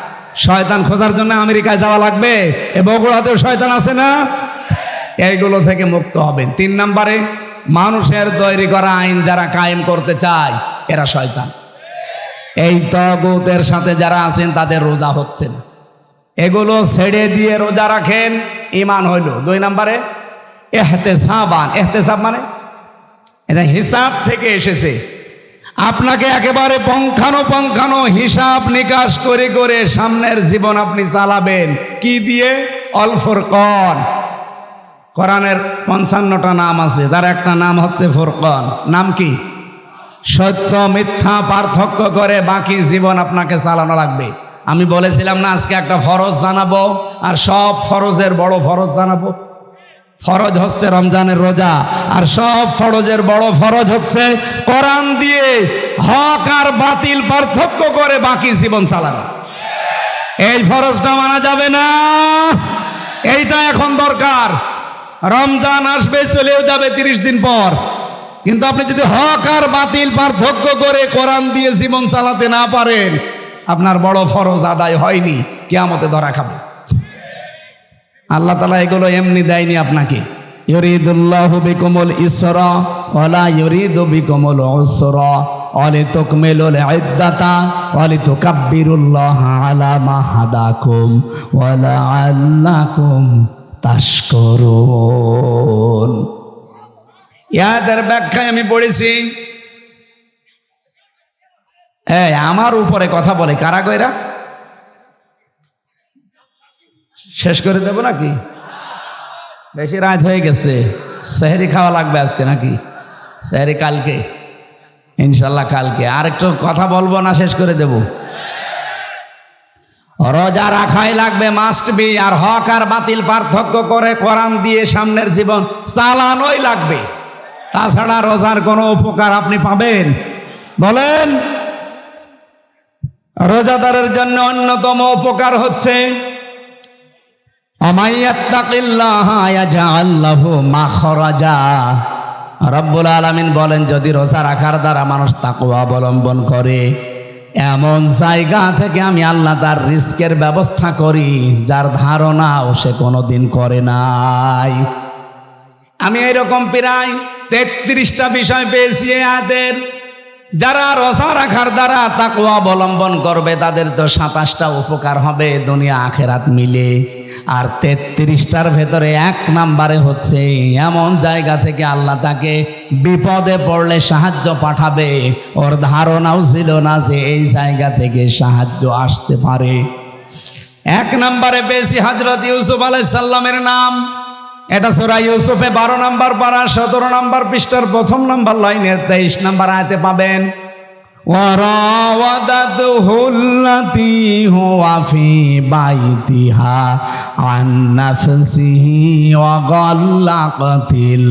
শয়তান খোঁজার জন্য আমেরিকায় যাওয়া লাগবে? এ বগুড়াতেও শয়তান আছে না? এইগুলো থেকে মুক্ত হবেন। 3 নম্বরে মানুষের তৈরি করা আইন যারা কায়েম করতে চায় এরা শয়তান। এই তাগুতের সাথে যারা আছেন তাদের রোজা হচ্ছে না, এগুলো ছেড়ে দিয়ে রোজা রাখেন, ঈমান হইল। 2 নম্বরে ইহতিসাবান, ইহতিসাব মানে এটা হিসাব থেকে এসেছে। আপনাকে একেবারে পঙ্খানো হিসাব নিকাশ করে করে সামনের জীবন আপনি চালাবেন কি দিয়ে? অল ফুরকান। কোরআনের 55টা নাম আছে, তার একটা নাম হচ্ছে ফুরকান। নাম কি? সত্য মিথ্যা পার্থক্য করে বাকি জীবন আপনাকে চালানো লাগবে। আমি বলেছিলাম না আজকে একটা ফরজ জানাবো, আর সব ফরজের বড় ফরজ জানাবো। ফরজ হচ্ছে রমজানের রোজা, আর সব ফরজের বড় ফরজ হচ্ছে কোরআন দিয়ে হক আর বাতিল পার্থক্য করে বাকি জীবন চালানো। এই ফরজটা মানা যাবে না, এইটা এখন দরকার। রমজান আসবে, চলেও যাবে 30 দিন পর, কিন্তু আপনি যদি হক আর বাতিল পার্থক্য করে কোরআন দিয়ে জীবন চালাতে না পারেন, আপনার বড় ফরজ আদায় হয়নি, কিয়ামতে ধরা খাবে। আল্লাহ তাআলা এগুলো এমনি দেয়নি আপনাকে। ইউরিদুল্লাহু বিকুমুল ইসরা ওয়ালা ইউরিদু বিকুমুল উসরা ওয়ালিতুকমিলুল ইদ্দাতা ওয়ালিতুকাব্বিরুল্লাহা আলা মা হাদাকুম ওয়া লাআল্লাকুম তাশকুরুন। ইয়াদের ব্যাখ্যায় আমি পড়েছি, আমার উপরে কথা বলে কারা কইরা? শেষ করে দেব নাকি? বেশি রাত হয়ে গেছে, সেহরি খাওয়া লাগবে আজকে নাকি? সেহরি কালকে, ইনশাল্লাহ কালকে। আর একটু কথা বলবো না, শেষ করে দেব। রোজা রাখাই লাগবে, মাস্ট বি। আর হক আর বাতিল পার্থক্য করে কোরআন দিয়ে সামনের জীবন চালানোই লাগবে। তাছাড়া রোজার কোনো উপকার আপনি পাবেন? বলেন। রোজাদারের জন্য অন্যতম উপকার হচ্ছে রব্বুল আলামিন বলেন, যদি রোজা রাখার দ্বারা মানুষ তাকওয়া অবলম্বন করে, এমন জায়গা থেকে আমি আল্লাহ তার রিস্কের ব্যবস্থা করি যার ধারণাও সে কোনোদিন করে নাই। আমি এরকম প্রায় 33টা বিষয় পেয়েছি আয়াতের। যারা রোজা রাখার দ্বারা তাকওয়া অবলম্বন করবে তাদের তো 27টা উপকার হবে দুনিয়া আখেরাত মিলে। আর 33টার ভেতরে 1 নম্বরে হচ্ছে এমন জায়গা থেকে আল্লাহ তাকে বিপদে পড়লে সাহায্য পাঠাবে, ওর ধারণাও ছিল না যে এই জায়গা থেকে সাহায্য আসতে পারে। 1 নম্বরে পেয়েছি হযরত ইউসুফ আলাইহিস সালামের নাম। এটা সূরা ইউসুফে 12 নম্বর পারা 17 নম্বর পৃষ্ঠার 1ম নম্বর লাইনের 23 নম্বর আয়াতে পাবেন। ওয়ারাওয়াদাতুহুল্লাতী হুয়া ফি বাইতিহা আন নাফসিহি ওয়া গাল্লাকাতিল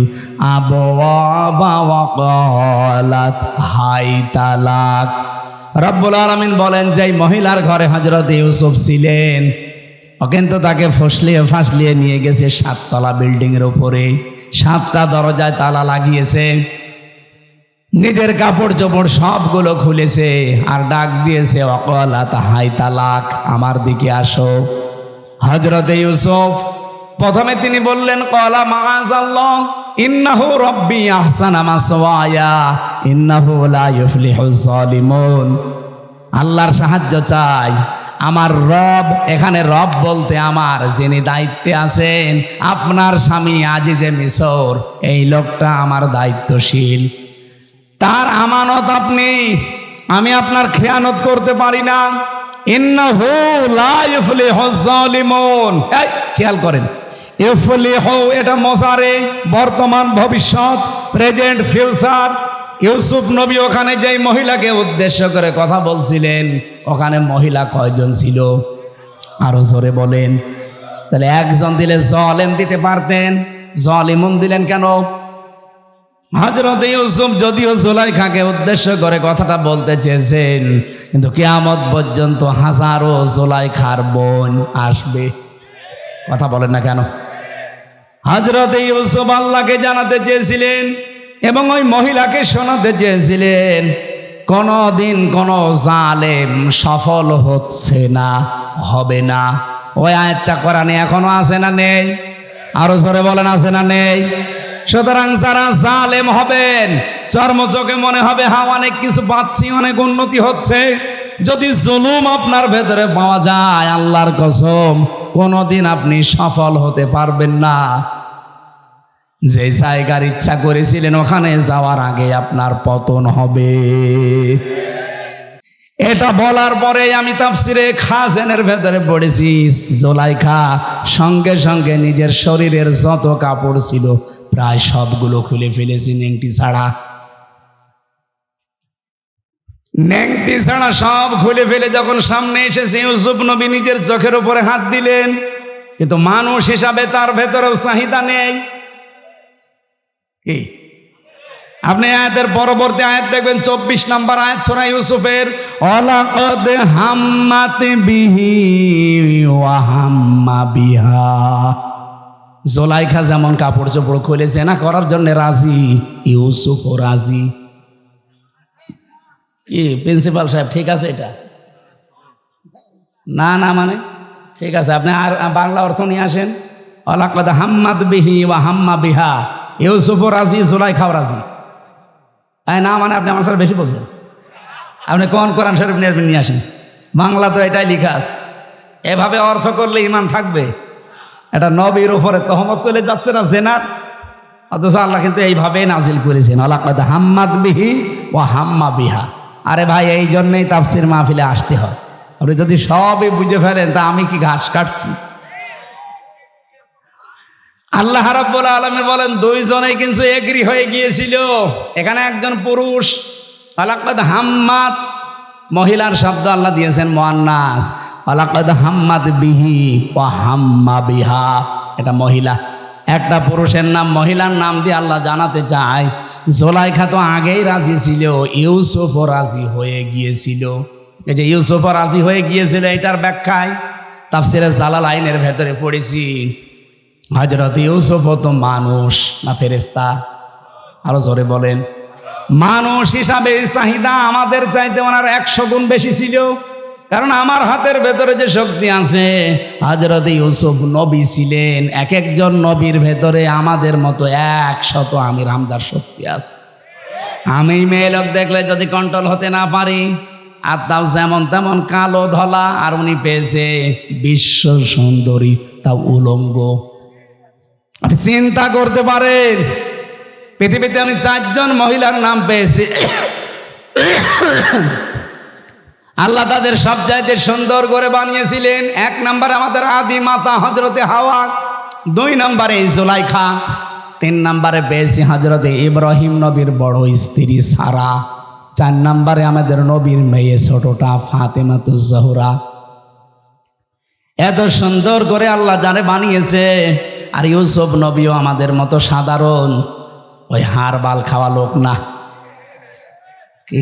আবওয়াবা ওয়া ক্বালাত হাইতা লাক। রব্বুল আলামিন বলেন, যেই মহিলার ঘরে হযরত ইউসুফ ছিলেন, কিন্তু তাকে ফাঁসলিয়ে নিয়ে গেছে 7 তলা বিল্ডিং এর উপরে। 7টা দরজায় তালা লাগিয়েছে, নিজের কাপড় চোপড় সবগুলো খুলেছে, আর ডাক দিয়েছে ওয়াকালাত হাই তালাক, আমার দিকে আসো। হযরত ইউসুফ প্রথমে তিনি বললেন ক্বালা মাআযাল্লাহ ইন্নাহু রাব্বি আহসানা মাসওয়ায়া ইন্নাহু লা ইউফলিহুজ জালিমুন। আল্লাহর সাহায্য চাই, আমার রব। এখানে রব বলতে আমার যিনি দায়িত্বে আছেন, আপনার স্বামী আজিজে মিসর, এই লোকটা আমার দায়িত্বশীল, তার আমানত আপনি। আমি আপনার খেয়ানত করতে পারি না। ইন্নাহু লা ইউফলিহুজ জালিমুন। এই খেয়াল করেন, ইউফলিহু এটা মজারে, বর্তমান ভবিষ্যৎ, প্রেজেন্ট ফিউচার। ইউসুফ নবী ওখানে যেই মহিলাকে উদ্দেশ্য করে কথা বলছিলেন, ওখানে মহিলা কয়জন ছিল? আরো জোরে বলেন। তাহলে একজন দিলে জালেম দিতে পারতেন, জালিমুন দিলেন কেন? হযরত ইউসুফ যদিও জুলাইখাকে উদ্দেশ্য করে কথাটা বলতে চেয়েছেন, কিন্তু কিয়ামত পর্যন্ত হাজারো জুলাইখার বোন আসবে। কথা বলেন না কেন? হযরত ইউসুফ আল্লাহকে জানাতে চেয়েছিলেন এবং ওই মহিলাকে শোনাতে চেয়েছিলেন, কোনদিন কোন জালেম সফল হচ্ছে না, হবে না। ওই আয়াতটা কোরআনে এখনো আছে না নেই? আরো জোরে বলেন, আছে না নেই? সুতরাং যারা জালেম হবেন, চর্মচোখে মনে হবে হ্যাঁ অনেক কিছু পাচ্ছি, অনেক উন্নতি হচ্ছে, যদি জুলুম আপনার ভেতরে পাওয়া যায়, আল্লাহর কসম কোনদিন আপনি সফল হতে পারবেন না। যে জায়গার ইচ্ছা করেছিলেন ওখানে যাওয়ার আগে আপনার পতন হবে। এটা বলার পরে আমি তাফসিরে খাজেনের ভেতরে পড়েছি, জুলাইখা সঙ্গে সঙ্গে নিজের শরীরের যত কাপড় ছিল প্রায় সবগুলো খুলে ফেলেছি, নেংটি ছাড়া। নেংটি ছাড়া সব খুলে ফেলে যখন সামনে এসেছে ইউসুফ নবী নিজের চোখের উপরে হাত দিলেন, কিন্তু মানুষ হিসাবে তার ভেতরেও চাহিদা নেই। কি আপনি আয়াতের পরবর্তী আয়াত দেখবেন 24 নম্বর আয়াত সূরা ইউসুফের, ওয়ালাকাদ হাম্মাত বিহি ওয়া হাম্মা বিহা। জুলাইখা যেমন কাপড় চোপড় খুলে জেনা করার জন্য রাজি, ইউসুফও রাজি। কি প্রিন্সিপাল সাহেব ঠিক আছে এটা? না না মানে ঠিক আছে, আপনি আর বাংলা অর্থ নিয়ে আসেন। ওয়ালাকাদ হাম্মাত বিহি ওয়া হাম্মা বিহা, ইউসুফও রাজি, জুলাইখাও রাজি। না মানে আপনি আমার সাথে বেশি বলছেন। আপনি কোন কোরআন শরীফ নিয়ে আসেন, বাংলা তো এটাই লেখা আছে। এভাবে অর্থ করলে ইমান থাকবে? এটা নবীর উপরে তহমত চলে যাচ্ছে না জেনার, অথচ আল্লাহ কিন্তু এইভাবেই নাজিল করেছেন, ওয়ালাকাদ হাম্মাত বিহি ওয়া হাম্মা বিহা। আরে ভাই, এই জন্যই তাফসির মাহফিলে আসতে হয়। আপনি যদি সবই বুঝে ফেলেন তা আমি কি ঘাস কাটছি? আল্লাহ রাব্বুল আলামিন বলেন দুইজনেই কিন্তু এগ্রি হয়ে গিয়েছিল। এখানে একজন পুরুষ, ওয়ালাকাদ হাম্মাত মহিলার শব্দ আল্লাহ দিয়েছেন মুআন্নাস, ওয়ালাকাদ হাম্মাত বিহি ওয়া হাম্মা বিহা এটা মহিলা। একটা পুরুষের নাম মহিলার নাম দিয়ে আল্লাহ জানাতে চায় জুলাইখা তো আগেই রাজি ছিল, ইউসুফও রাজি হয়ে গিয়েছিল। এই যে ইউসুফও রাজি হয়ে গিয়েছিল, এটার ব্যাখ্যায় তাফসিরে জালালাইনের ভেতরে পড়েছি, হযরত ইউসুফ তো মানুষ না ফেরেশতা? আরো জোরে বলেন। মানুষ হিসাবে চাহিদা আমাদের চাইতে ওনার 100 গুণ বেশি ছিল, কারণ আমার হাতের ভেতরে যে শক্তি আছে, হযরত ইউসুফ নবী ছিলেন, এক একজন নবীর ভেতরে আমাদের মতো 100 আমির হামজার শক্তি আছে। আমি মেয়ে লোক দেখলে যদি কন্ট্রোল হতে না পারি, আর তাও যেমন তেমন কালো ধলা, আর উনি পেয়েছে বিশ্ব সুন্দরী, তাও উলঙ্গ। আপনি চিন্তা করতে পারেন, পৃথিবীতে আমি 4 জন মহিলার নাম পেয়েছি, আল্লাহ তাদের সব চাইতে সুন্দর করে বানিয়েছিলেন। 1 নম্বরে আমাদের আদি মাতা হযরতে হাওয়া, 2 নম্বরে জুলাইখা, 3 নম্বরে পেয়েছি হযরতে ইব্রাহিম নবীর বড় স্ত্রী সারা, 4 নম্বরে আমাদের নবীর মেয়ে ছোটটা ফাতেমাতুজ জোহরা। এত সুন্দর করে আল্লাহ যারে বানিয়েছে, আর ইউসুফ নবীও আমাদের মতো সাধারণ ওই হাড় বাল খাওয়া লোক না। কি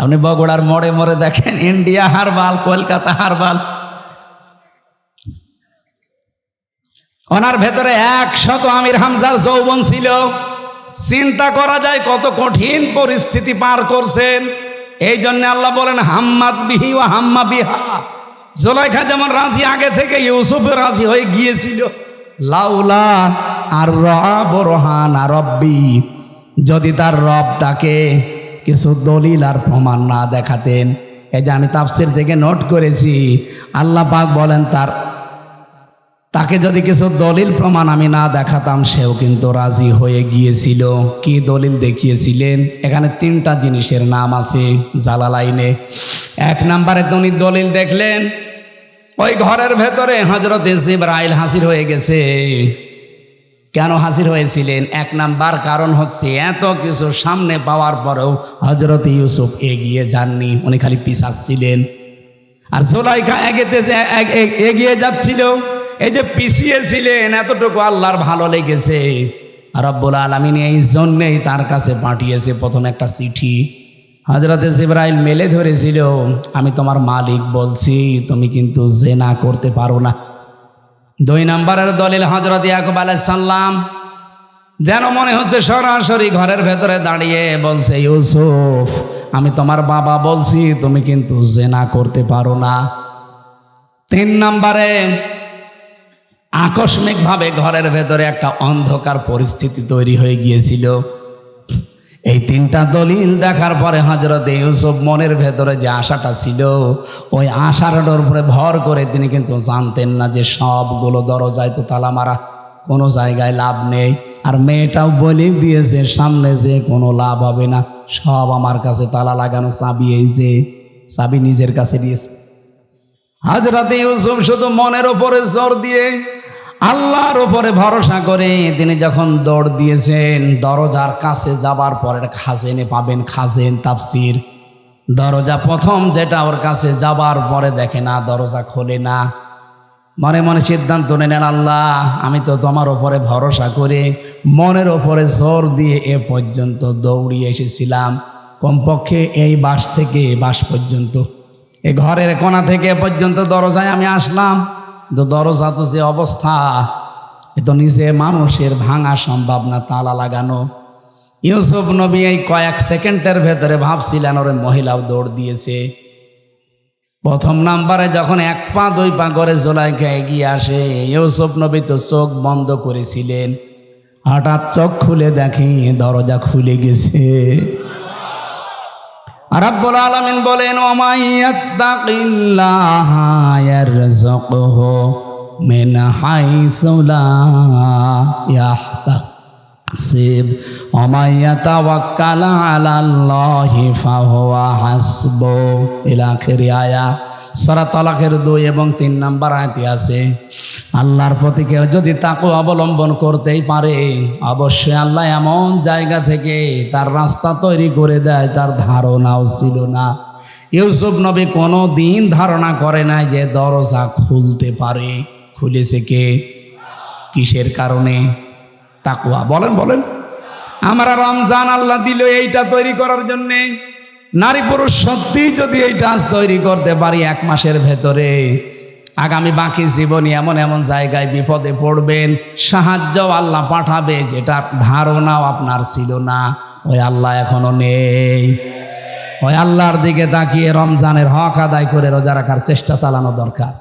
আপনি বগুড়ার মোড়ে মোড়ে দেখেন ইন্ডিয়া হারবাল, কলকাতা হারবাল, ওনার ভেতরে 100 আমির হামজার যৌবন ছিল। চিন্তা করা যায় কত কঠিন পরিস্থিতি পার করছেন। এই জন্য আল্লাহ বলেন হাম্মাত বিহি ওয়া হাম্মা বিহা। জুলাইখা যেমন রাজি আগে থেকে, ইউসুফ রাজি হয়ে গিয়েছিল। লাউলা আর রহানা রব্বি, যদি তার রব তাকে কিছু দলিল আর প্রমাণ না দেখাতেন। এই যে আমি তাফসির থেকে নোট করেছি, আল্লাহ পাক বলেন তাকে যদি কিছু দলিল প্রমাণ আমি না দেখাতাম, সেও কিন্তু রাজি হয়ে গিয়েছিল। কি দলিল দেখিয়েছিলেন? এখানে 3টা জিনিসের নাম আছে জালালাইনে। 1 নম্বরে উনি দলিল দেখলেন, ওই ঘরের ভেতরে হযরতে জিবরাইল হাজির হয়ে গেছে। কেন হাজির হয়েছিলেন? 1 নাম্বার কারণ হচ্ছে এত কিছু সামনে পাওয়ার পরেও হযরত ইউসুফ এগিয়ে যাননি, উনি খালি পিছাচ্ছিলেন। আর জুলাইখা এগিয়ে যাচ্ছিল। এই যে পিছিয়ে ছিলেন, এতটুকু আল্লাহর ভালো লেগেছে। রব্বুল আলামিন এই জন্যেই তার কাছে পাঠিয়েছে প্রথম একটা চিঠি। হযরতে জিবরাইল মেলে ধরেছিল, আমি তোমার মালিক বলছি, তুমি কিন্তু জেনা করতে পারো না। 2 নম্বরের দলিল হযরত ইয়াকুব আলাইহিস সালাম, যেন মনে হচ্ছে সরাসরি ঘরের ভেতরে দাঁড়িয়ে বলছে, ইউসুফ আমি তোমার বাবা বলছি, তুমি কিন্তু জেনা করতে পারো না। 3 নম্বরে আকস্মিকভাবে ঘরের ভেতরে একটা অন্ধকার পরিস্থিতি তৈরি হয়ে গিয়েছিল। এই 3টা দলিল দেখার পরে হযরত ইউসুফ মনের ভেতরে যে আশাটা ছিল, ওই আশাটার উপরে ভর করে তিনি কিন্তু জানতেন না যে সবগুলো দরজায় তো তালা মারা, কোনো জায়গায় লাভ নেই। আর মেয়েটাও বলে দিয়েছে সামনে যে কোনো লাভ হবে না, সব আমার কাছে তালা লাগানো চাবি, এই যে চাবি নিজের কাছে দিয়েছে। হযরত ইউসুফ শুধু মনের ওপরে জোর দিয়ে আল্লাহর ওপরে ভরসা করে তিনি যখন দৌড় দিয়েছেন, দরজার কাছে যাবার পরে খাজেনে পাবেন, খাজেন তাফসির, দরজা প্রথম যেটা ওর কাছে যাবার পরে দেখে না, দরজা খোলে না। মনে মনে সিদ্ধান্ত নেন, আল্লাহ আমি তো তোমার ওপরে ভরসা করে মনের ওপরে জোর দিয়ে এ পর্যন্ত দৌড়িয়ে এসেছিলাম, কমপক্ষে এই বাস থেকে এ বাস পর্যন্ত, এই ঘরের কোণা থেকে এ পর্যন্ত দরজায় আমি আসলাম, তো দরজা তো যে অবস্থা, এ তো নিজে মানুষের ভাঙা সম্ভব না, তালা লাগানো। ইউসুফ নবী এই কয়েক সেকেন্ডের ভেতরে ভাবছিলেন ওরে মহিলাও দৌড় দিয়েছে। প্রথম নাম্বারে যখন 1 পা 2 পা করে জুলাইখা এগিয়ে আসে, ইউসুফ নবী তো চোখ বন্ধ করেছিলেন, হঠাৎ চোখ খুলে দেখে দরজা খুলে গেছে। রাব্বুল আলামিন বলেন, ওয়া ইয়াত্তাকিল্লাহা ইয়ারযুকহু মিন হাইসু লা ইয়াহতাসিব ওয়া ইয়াতাওয়াক্কাল আলাল্লাহি ফাহুয়া হাসবুহ। ইলা আখিরি আয়া। সূরা তালাকের 2 এবং 3 নম্বর আয়াতে আছে, আল্লাহর প্রতি কেউ যদি তাকওয়া অবলম্বন করতেই পারে, অবশ্যই আল্লাহ এমন জায়গা থেকে তার রাস্তা তৈরি করে দেয় তার ধারণাও ছিল না। ইউসুফ নবী কোনো দিন ধারণা করে নাই যে দরজা খুলতে পারে। খুলেছে কে? কিসের কারণে? তাকওয়া। বলেন বলেন। আমরা রমজান আল্লাহ দিল এইটা তৈরি করার জন্যে। নারী পুরুষ সত্যি যদি এইটা আজ তৈরি করতে পারি 1 মাসের ভেতরে, আগামী বাকি জীবনে এমন এমন জায়গায় বিপদে পড়বেন, সাহায্য আল্লাহ পাঠাবে যেটার ধারণাও আপনার ছিল না। ওই আল্লাহ এখনো নেই। ওই আল্লাহর দিকে তাকিয়ে রমজানের হক আদায় করে রোজা রাখার চেষ্টা চালানো দরকার।